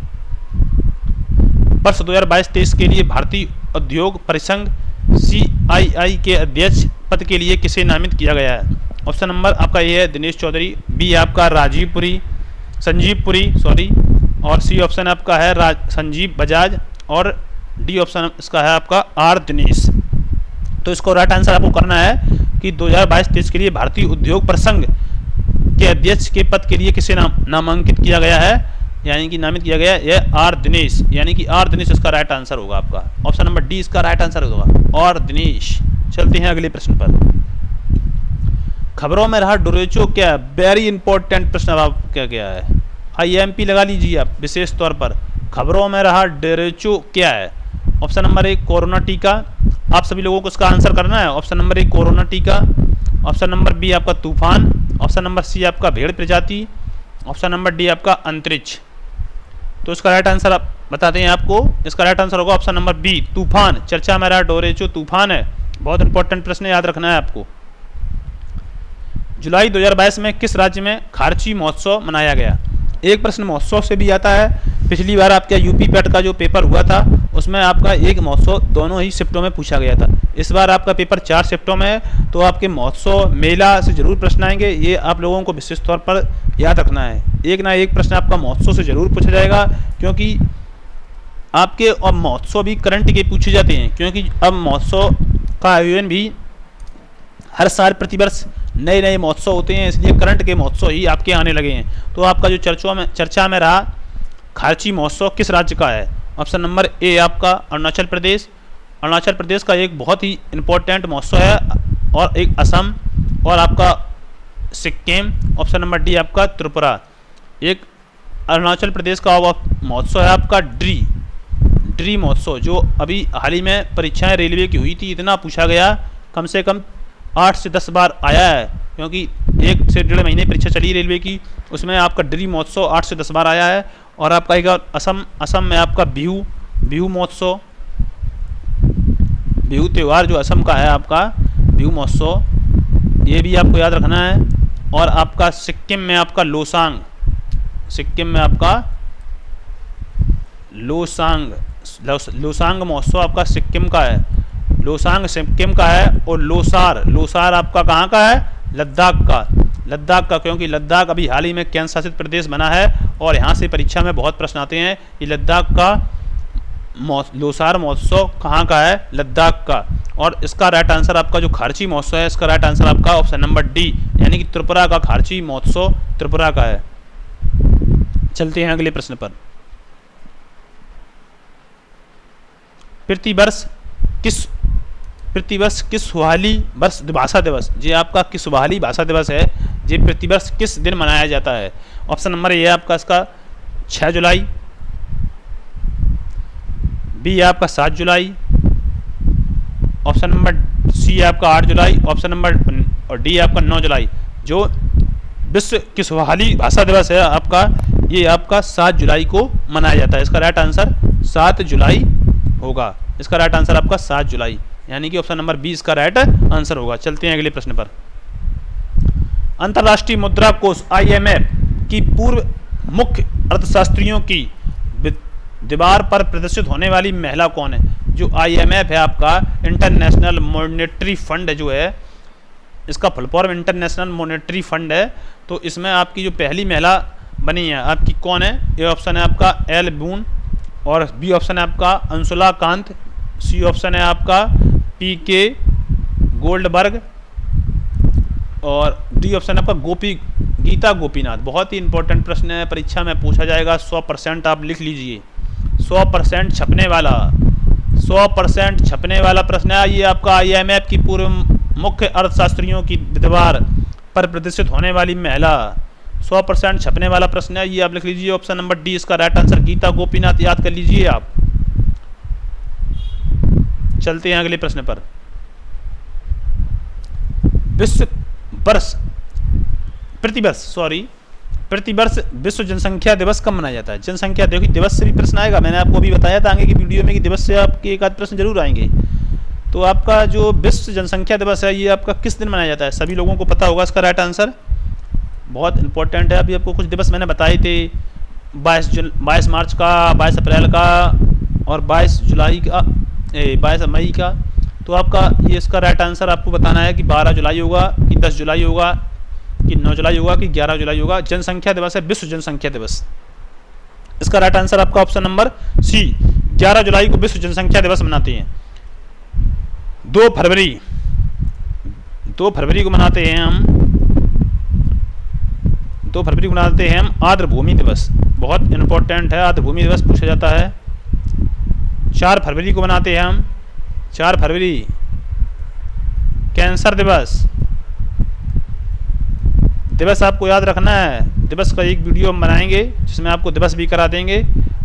वर्ष 2022-23 के लिए भारतीय उद्योग परिसंघ CII के अध्यक्ष पद के लिए किसे नामित किया गया है? ऑप्शन नंबर आपका ए है दिनेश चौधरी, बी आपका संजीव पुरी और सी ऑप्शन आपका है संजीव बजाज और डी ऑप्शन इसका है आपका आर दिनेश। तो इसको राइट आंसर आपको करना है कि 2022-23 के लिए भारतीय उद्योग परिसंघ के अध्यक्ष के पद के लिए किसे नामांकित किया गया है, यानी कि नामित किया गया है यह आर दिनेश, यानी कि आर दिनेश इसका राइट आंसर होगा आपका। ऑप्शन नंबर डी इसका राइट आंसर होगा आर दिनेश। चलते हैं अगले प्रश्न पर। खबरों में रहा डोरेचो क्या? वेरी इंपॉर्टेंट प्रश्न आप क्या क्या है, IMP लगा लीजिए आप विशेष तौर पर। खबरों में रहा डोरेचो क्या है? ऑप्शन नंबर ए कोरोना टीका, आप सभी लोगों को इसका आंसर करना है। ऑप्शन नंबर ए कोरोना टीका, ऑप्शन नंबर बी आपका तूफान, ऑप्शन नंबर सी आपका भेड़ प्रजाति, ऑप्शन नंबर डी आपका अंतरिक्ष। तो इसका राइट आंसर आप बताते हैं आपको, इसका राइट आंसर होगा ऑप्शन नंबर बी तूफान। चर्चा में रहा डोरेचो तूफान है, बहुत इंपॉर्टेंट प्रश्न याद रखना है आपको। जुलाई 2022 में किस राज्य में खारची महोत्सव मनाया गया? एक प्रश्न महोत्सव से भी आता है। पिछली बार आपका यूपी पेट का जो पेपर हुआ था उसमें आपका एक महोत्सव दोनों ही शिफ्टों में पूछा गया था। इस बार आपका पेपर 4 शिफ्टों में है, तो आपके महोत्सव मेला से जरूर प्रश्न आएंगे, ये आप लोगों को विशेष तौर पर याद रखना है। एक ना एक प्रश्न आपका महोत्सव से जरूर पूछा जाएगा, क्योंकि आपके अब महोत्सव भी करंट के पूछे जाते हैं, क्योंकि अब महोत्सव का आयोजन भी हर साल प्रतिवर्ष नए नए महोत्सव होते हैं, इसलिए करंट के महोत्सव ही आपके आने लगे हैं। तो आपका जो चर्चा में रहा खारची महोत्सव किस राज्य का है? ऑप्शन नंबर ए आपका अरुणाचल प्रदेश। अरुणाचल प्रदेश का एक बहुत ही इम्पोर्टेंट महोत्सव है, और एक असम और आपका सिक्किम। ऑप्शन नंबर डी आपका त्रिपुरा। एक अरुणाचल प्रदेश का महोत्सव है आपका ड्री महोत्सव, जो अभी हाल ही में परीक्षाएं रेलवे की हुई थी, इतना पूछा गया, कम से कम 8 से 10 बार आया है, क्योंकि 1 से 1.5 महीने परीक्षा चली रेलवे की, उसमें आपका ड्री महोत्सव 8 से 10 बार आया है। और आपका एक असम में आपका बिहू महोत्सव, बिहू त्यौहार जो असम का है आपका बिहू महोत्सव, ये भी आपको याद रखना है। और आपका सिक्किम में आपका लोसांग लोसांग महोत्सव आपका सिक्किम का है, लोसांग सिक्किम का है। और लोसार आपका कहाँ का है? लद्दाख का, क्योंकि लद्दाख अभी हाल ही में केंद्र शासित प्रदेश बना है, और यहाँ से परीक्षा में बहुत प्रश्न आते हैं कि लद्दाख का लोसार महोत्सव कहाँ का है? लद्दाख का। और इसका राइट आंसर आपका जो खारची महोत्सव है, इसका राइट आंसर आपका ऑप्शन नंबर डी, यानी कि त्रिपुरा का खारची महोत्सव त्रिपुरा का है। चलते हैं अगले प्रश्न पर। प्रतिवर्ष किस सुहाली वर्ष भाषा दिवस, ये आपका किस सुहाली भाषा दिवस है, ये प्रतिवर्ष किस दिन मनाया जाता है? ऑप्शन नंबर ए आपका इसका 6 जुलाई, बी आपका 7 जुलाई, ऑप्शन नंबर सी आपका 8 जुलाई, ऑप्शन नंबर और डी आपका 9 जुलाई। जो विश्व किसवाहाली भाषा दिवस है आपका, ये आपका 7 जुलाई को मनाया जाता है। इसका राइट आंसर 7 जुलाई होगा। इसका राइट आंसर आपका 7 जुलाई, यानी कि ऑप्शन नंबर बी इसका राइट आंसर होगा। चलते हैं अगले प्रश्न पर। अंतर्राष्ट्रीय मुद्रा कोष IMF की पूर्व मुख्य अर्थशास्त्रियों की दीवार पर प्रदर्शित होने वाली महिला कौन है? जो IMF है आपका, इंटरनेशनल मॉनेटरी फंड जो है, इसका full form international monetary fund है। तो इसमें आपकी जो पहली महिला बनी है आपकी कौन है? ए ऑप्शन है आपका एल बून, और बी ऑप्शन है आपका अंशुला कांत, सी ऑप्शन है आपका PK गोल्डबर्ग, और डी ऑप्शन है आपका गीता गोपीनाथ। बहुत ही इंपॉर्टेंट प्रश्न है, परीक्षा में पूछा जाएगा। 100% आप लिख लीजिए, 100% छपने वाला, 100% छपने वाला प्रश्न है ये आपका। IMF की पूर्व मुख्य अर्थशास्त्रियों की दीवार पर प्रदर्शित होने वाली महिला, 100% छपने वाला प्रश्न है ये, आप लिख लीजिए ऑप्शन नंबर डी इसका राइट आंसर गीता गोपीनाथ, याद कर लीजिए आप। चलते हैं अगले प्रश्न पर। प्रतिवर्ष विश्व जनसंख्या दिवस कब मनाया जाता है? जनसंख्या दिवस से भी प्रश्न आएगा। मैंने आपको अभी बताया था आगे की वीडियो में कि दिवस से आपके एक आध प्रश्न जरूर आएंगे। तो आपका जो विश्व जनसंख्या दिवस है ये आपका किस दिन मनाया जाता है? सभी लोगों को पता होगा इसका राइट आंसर। बहुत इंपॉर्टेंट है। अभी आपको कुछ दिवस मैंने बताए थे, 22 मार्च का, 22 अप्रैल का, और 22 जुलाई का, 22 मई का। तो आपका ये इसका राइट आंसर आपको बताना है कि 12 जुलाई होगा, कि 10 जुलाई होगा, कि 9 जुलाई होगा, कि 11 जुलाई होगा। जनसंख्या दिवस है विश्व जनसंख्या दिवस। इसका राइट आंसर आपका ऑप्शन नंबर सी, 11 जुलाई को विश्व जनसंख्या दिवस मनाते हैं। 2 फरवरी को मनाते हैं हम, 2 फरवरी को मनाते हैं हम आर्द्रभूमि दिवस। बहुत इंपॉर्टेंट है, आर्द्रभूमि दिवस पूछा जाता है। 4 फरवरी को मनाते हैं हम, 4 फरवरी कैंसर दिवस। दिवस आपको याद रखना है, दिवस का एक वीडियो हम बनाएंगे जिसमें आपको दिवस भी करा देंगे।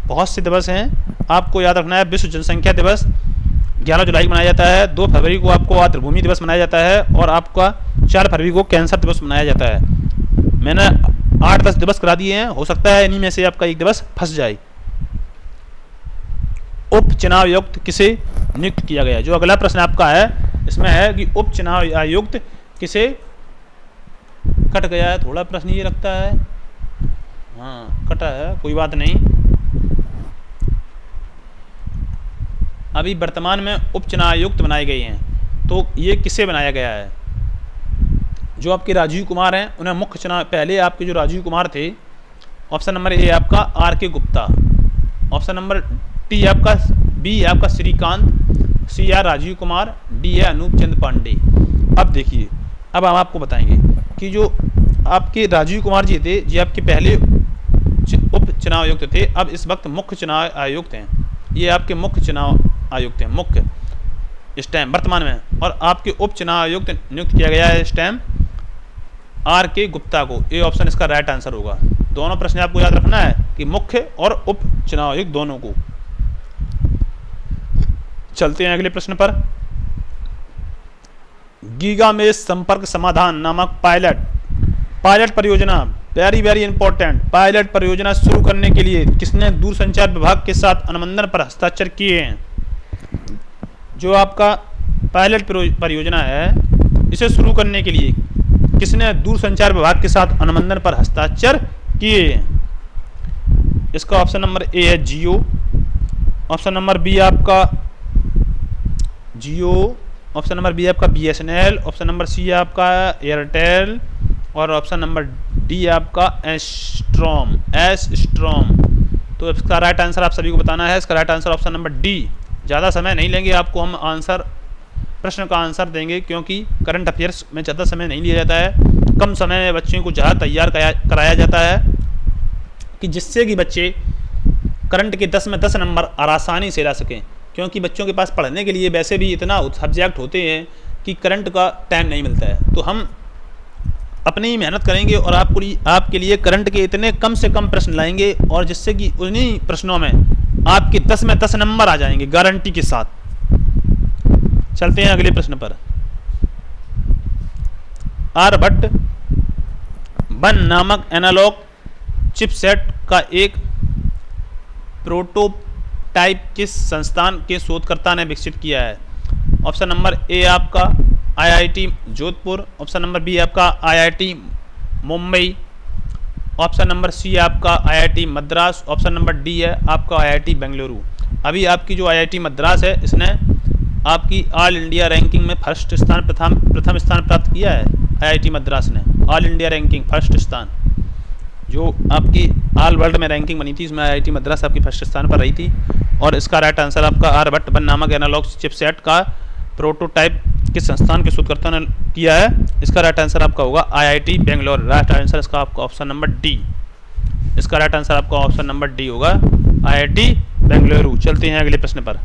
बहुत से दिवस हैं, आपको याद रखना है। विश्व जनसंख्या दिवस 11 जुलाई को मनाया जाता है, 2 फरवरी को आपको आर्द्रभूमि दिवस मनाया जाता है, और आपका 4 फरवरी को कैंसर दिवस मनाया जाता है। मैंने 8-10 दिवस करा दिए हैं, हो सकता है इन्हीं में से आपका एक दिवस फंस जाए। उप चुनाव आयुक्त किसे नियुक्त किया गया? जो अगला प्रश्न आपका है इसमें है कि उप चुनाव आयुक्त किसे, कट गया है थोड़ा प्रश्न ये लगता है, हाँ कटा है, कोई बात नहीं। अभी वर्तमान में उप चुनाव आयुक्त बनाए गए हैं, तो ये किसे बनाया गया है? जो आपके राजीव कुमार हैं उन्हें मुख्य चुनाव, पहले आपके जो राजीव कुमार थे, ऑप्शन नंबर ए आपका RK Gupta, option number T आपका बी आपका श्रीकांत, सी राजीव कुमार, डी है अनूप चंद पांडे। अब देखिए, अब हम आपको बताएंगे कि जो आपके राजीव कुमार जी थे, ये आपके पहले उप चुनाव आयुक्त थे, अब इस वक्त मुख्य चुनाव आयुक्त हैं। ये आपके मुख्य चुनाव आयुक्त हैं, मुख्य इस टाइम वर्तमान में। और आपके उप चुनाव आयुक्त नियुक्त किया गया है इस टाइम RK गुप्ता को। ए ऑप्शन इसका राइट आंसर होगा। दोनों प्रश्न आपको याद रखना है कि मुख्य और उप चुनाव आयुक्त दोनों को। चलते हैं अगले प्रश्न पर। गीगा में संपर्क समाधान नामक पायलट परियोजना, वेरी इंपॉर्टेंट, पायलट परियोजना शुरू करने के लिए किसने दूरसंचार विभाग के साथ अनुबंधन पर हस्ताक्षर किए हैं? जो आपका पायलट परियोजना है, इसे शुरू करने के लिए किसने दूरसंचार विभाग के साथ अनुबंधन पर हस्ताक्षर किए? इसका ऑप्शन नंबर ए है जियो, ऑप्शन नंबर बी आपका जियो, ऑप्शन नंबर बी आपका BSNL, ऑप्शन नंबर सी आपका एयरटेल, और ऑप्शन नंबर डी आपका एस्ट्रॉम। तो इसका राइट आंसर आप सभी को बताना है। इसका right answer option number D. ज़्यादा समय नहीं लेंगे, आपको हम आंसर प्रश्न का आंसर देंगे, क्योंकि करंट अफेयर्स में ज़्यादा समय नहीं लिया जाता है, कम समय में बच्चों को ज़्यादा तैयार कराया जाता है कि जिससे कि बच्चे करंट के 10 में 10 नंबर आसानी से ला सकें। क्योंकि बच्चों के पास पढ़ने के लिए वैसे भी इतना सब्जेक्ट होते हैं कि करंट का टाइम नहीं मिलता है। तो हम अपनी मेहनत करेंगे और आपके लिए करंट के इतने कम से कम प्रश्न लाएंगे, और जिससे कि उन्हीं प्रश्नों में आपके 10 में 10 नंबर आ जाएंगे गारंटी के साथ। चलते हैं अगले प्रश्न पर। आर्यभट्ट 1 नामक एनालॉग चिपसेट का एक प्रोटोटाइप किस संस्थान के शोधकर्ता ने विकसित किया है? ऑप्शन नंबर ए आपका IIT Jodhpur, option number B आपका IIT Mumbai, option number C आपका IIT Madras, option number D है आपका आईआईटी बेंगलुरु। अभी आपकी जो आईआईटी मद्रास है, इसने आपकी ऑल इंडिया रैंकिंग में फर्स्ट स्थान प्रथम स्थान प्राप्त किया है। आईआईटी मद्रास ने ऑल इंडिया रैंकिंग फर्स्ट स्थान, जो आपकी ऑल वर्ल्ड में रैंकिंग बनी थी, इसमें आईआईटी मद्रास आपकी फर्स्ट स्थान पर रही थी। और इसका राइट आंसर आपका आर्यभट्ट 1 नामक एनालॉग चिपसेट का प्रोटोटाइप किस संस्थान के शोधकर्ता ने किया है? इसका राइट आंसर आपका होगा आईआईटी बेंगलोर। राइट आंसर इसका आपका ऑप्शन नंबर डी। इसका राइट आंसर आपका ऑप्शन नंबर डी होगा, आईआईटी बेंगलुरु। चलते हैं अगले प्रश्न पर।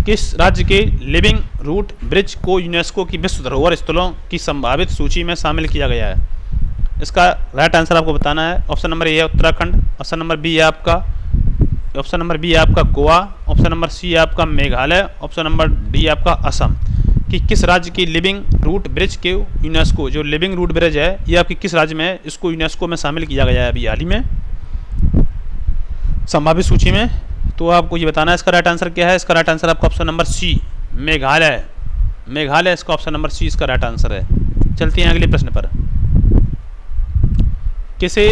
किस राज्य के लिविंग रूट ब्रिज को यूनेस्को की विश्व धरोहर स्थलों की संभावित सूची में शामिल किया गया है? इसका राइट आंसर आपको बताना है। ऑप्शन नंबर ए है उत्तराखंड, ऑप्शन नंबर बी है आपका गोवा, ऑप्शन नंबर सी है आपका मेघालय, ऑप्शन नंबर डी आपका असम। कि किस राज्य की लिविंग रूट ब्रिज के यूनेस्को, जो लिविंग रूट ब्रिज है ये आपकी किस राज्य में है, इसको यूनेस्को में शामिल किया गया है अभी हाल ही में संभावित सूची में। तो आपको ये बताना है इसका राइट आंसर क्या है। इसका राइट आंसर आपका ऑप्शन नंबर सी मेघालय इसका ऑप्शन नंबर सी इसका राइट आंसर है। चलते हैं अगले प्रश्न पर। किसे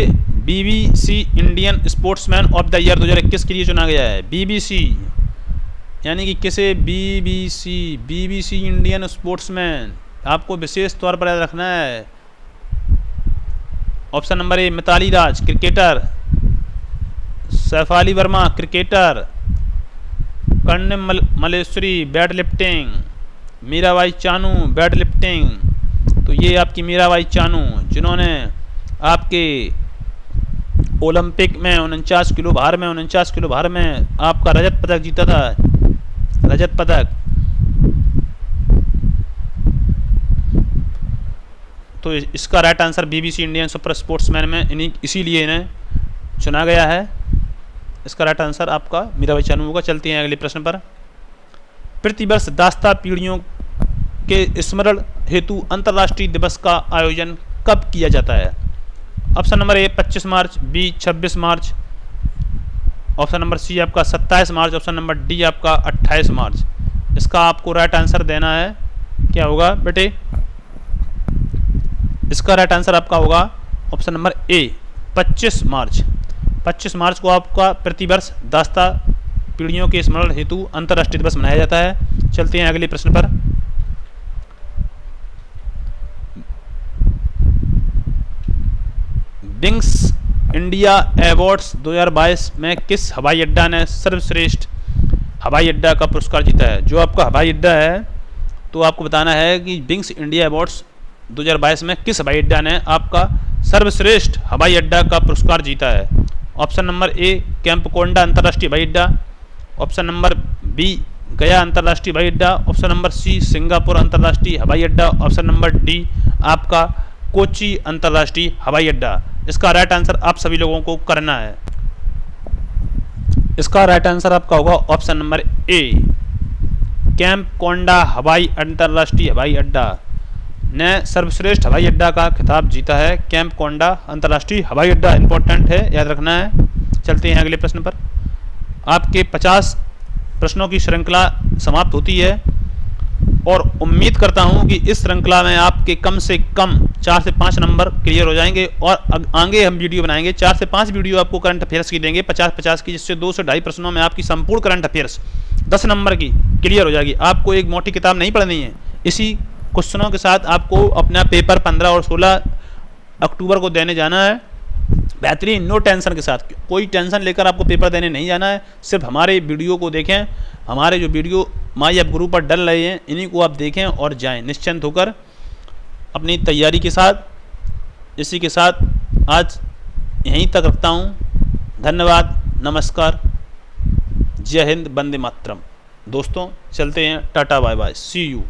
BBC Indian sportsman of the year 2021 के लिए चुना गया है? बीबीसी यानी कि किसे बीबीसी इंडियन स्पोर्ट्समैन, आपको विशेष तौर पर याद रखना है। Option number A Mithali Raj cricketer, Shafali Verma cricketer, Karnam Malleswari weight lifting, Mirabai Chanu weight lifting. तो ये आपकी मीराबाई चानू, जिन्होंने आपके ओलंपिक में 49 किलो भार में आपका रजत पदक जीता था, रजत पदक। तो इसका right answer BBC Indian super sportsman में इसीलिए इन्हें चुना गया है। इसका राइट आंसर आपका मीराबाई चानू होगा। चलते हैं अगले प्रश्न पर। प्रतिवर्ष दास्ता पीढ़ियों के स्मरण हेतु अंतर्राष्ट्रीय दिवस का आयोजन कब किया जाता है? Option number A 25 March, B 26 March, option number C आपका 27 मार्च, ऑप्शन नंबर डी आपका 28 मार्च। इसका आपको राइट आंसर देना है। क्या होगा बेटे? इसका राइट आंसर आपका होगा ऑप्शन नंबर ए 25 मार्च। 25 मार्च को आपका प्रतिवर्ष दास्ता पीढ़ियों के स्मरण हेतु अंतर्राष्ट्रीय दिवस मनाया जाता है। चलते हैं अगले प्रश्न पर। विंग्स इंडिया अवार्ड्स 2022 में किस हवाई अड्डा ने सर्वश्रेष्ठ हवाई अड्डा का पुरस्कार जीता है? जो आपका हवाई अड्डा है, तो आपको बताना है कि विंग्स इंडिया अवार्ड्स 2022 में किस हवाई अड्डा ने आपका सर्वश्रेष्ठ हवाई अड्डा का पुरस्कार जीता है? ऑप्शन नंबर ए कैंपकोंडा अंतर्राष्ट्रीय हवाई अड्डा, ऑप्शन नंबर बी गया अंतर्राष्ट्रीय हवाई अड्डा, ऑप्शन नंबर सी सिंगापुर अंतर्राष्ट्रीय हवाई अड्डा, ऑप्शन नंबर डी आपका कोची अंतर्राष्ट्रीय हवाई अड्डा। इसका राइट आंसर आप सभी लोगों को करना है। इसका राइट आंसर आपका होगा ऑप्शन नंबर ए कैंपकोंडा अंतर्राष्ट्रीय हवाई अड्डा ने सर्वश्रेष्ठ हवाई अड्डा का खिताब जीता है। कैंपकोंडा अंतर्राष्ट्रीय हवाई अड्डा इंपॉर्टेंट है, याद रखना है। चलते हैं अगले प्रश्न पर। आपके 50 प्रश्नों की श्रृंखला समाप्त होती है और उम्मीद करता हूं कि इस श्रृंखला में आपके कम से कम 4 से 5 नंबर क्लियर हो जाएंगे और आगे हम वीडियो बनाएंगे 4 से 5 वीडियो आपको करंट अफेयर्स की देंगे 50-50 की, जिससे 2 से 2.5 प्रश्नों में आपकी संपूर्ण करंट अफेयर्स 10 नंबर की क्लियर हो जाएगी। आपको एक मोटी किताब नहीं पढ़नी है, इसी क्वेश्चनों के साथ आपको अपना पेपर 15 और 16 अक्टूबर को देने जाना है। बेहतरीन, नो टेंशन के साथ। कोई टेंशन लेकर आपको पेपर देने नहीं जाना है, सिर्फ हमारे वीडियो को देखें, हमारे जो वीडियो माई ऐप ग्रुप पर डल रहे हैं इन्हीं को आप देखें और जाएं निश्चिंत होकर अपनी तैयारी के साथ। इसी के साथ आज यहीं तक रखता हूँ। धन्यवाद, नमस्कार, जय हिंद, वंदे मातरम। दोस्तों चलते हैं, tata bye bye, see you.